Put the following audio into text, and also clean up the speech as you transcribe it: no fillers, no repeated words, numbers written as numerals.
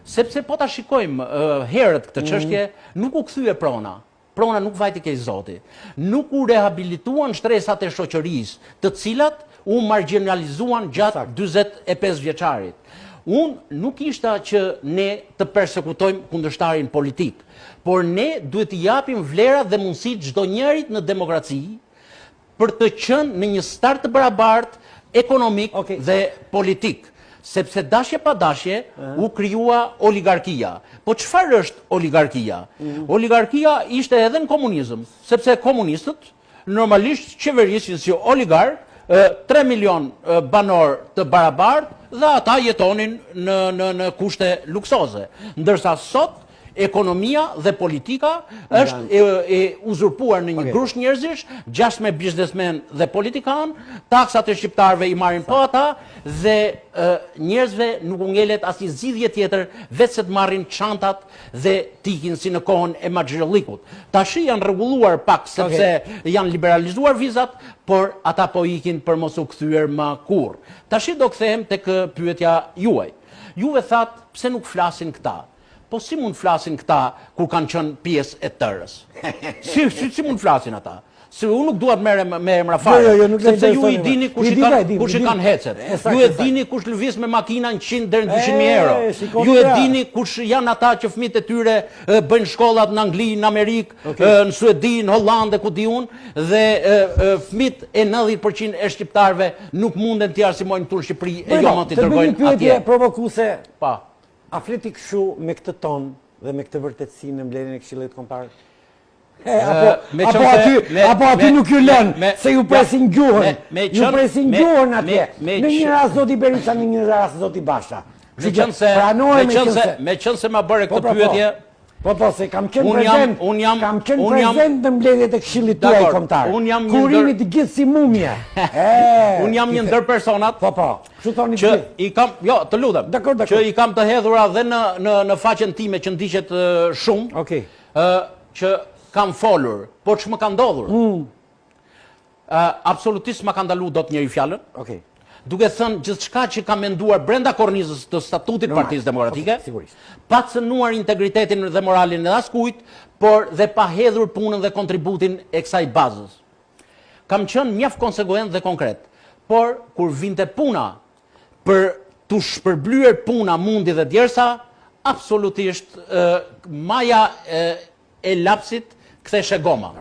Sepse po ta shikojmë herët këtë çështje, nuk u kthye prona. Prona nuk vajti keq zoti. Nuk u rehabilituan shtresat e shoqërisë, të cilat u marginalizuan gjatë 45 vjeçarit. Unë nuk ishta që ne të persekutojmë kundërshtarin politik, por ne duhet t'i japim vlerat dhe mundësitë çdo njerit në demokraci për të qenë në një start të barabartë ekonomik dhe politik. Sepse dashje pa dashje u krijua oligarkia. Po çfarë është oligarkia? Oligarkia ishte edhe në komunizëm, sepse komunistët normalisht qeverisin si oligark 3 milion banor të barabartë dhe ata jetonin në kushte luksoze. Ndërsa sot ekonomia dhe politika është e uzurpuar në një grush njerëzish, 16 biznesmen dhe politikan, taksat e shqiptarëve i marrin po ata dhe njerëzve nuk u ngelet asnjë zgjidhje tjetër veç se të marrin çantat dhe t'ikin si në kohën e Maxhirollikut. Tash janë rregulluar pak sepse janë liberalizuar vizat, por ata po ikin për mos u kthyer më kurrë. Tash do kthehem tek pyetja juaj. Juve thatë pse nuk flasin këta? Po si mund flasin këta kur kanë qenë pjesë e tërës? Si mund flasin ata? Se unë nuk duat merrem me emra fare, sepse ju i dini kush i kanë hecet. Ju e dini kush lëviz me makina 100 deri në 200.000 euro. Ju e dini kush janë ata që fëmijët e tyre bëjnë shkollat në Angli, në Amerikë, në Suedi, në Hollandë, ku di unë, dhe fëmijët e 90% e shqiptarëve nuk munden t'i arsimojnë këtu në Shqipëri e jo më t'i dërgojnë atje. Të bëjmë një pyetje provokuese. Pa. A fleti kështu me këtë ton dhe me këtë vërtetësi në mbledhjen e Këshillit Kombëtar? Apo aty nuk ju lënë, se ju presin gjuhën. Ju presin gjuhën atje. Në një rast zoti Berisha, në një rast zoti Basha. Me qënë se ma bëre këtë pyetje. Po, se kam qenë prezent në mbledhjet e Këshillit tuaj kombëtar. Kurimi të gjithë si mumje. Unë jam një ndër personat që i kam, jo, të lutem, që i kam të hedhura dhe në faqen time që ndiqet shumë, që kam folur, por që më ka ndodhur. Absolutisht më ka ndalu dot njëri fjalën. Duke thënë gjithçka që ka menduar brenda kornizës të statutit Partisë Demokratike, pa cënuar integritetin dhe moralin e askujt, por dhe pa hedhur punën dhe kontributin e kësaj bazës. Kam qenë mjaft konsekuent dhe konkret, por kur vinte puna për të shpërblyer puna mundi dhe djersa, absolutisht maja e lapsit ktheshe goma.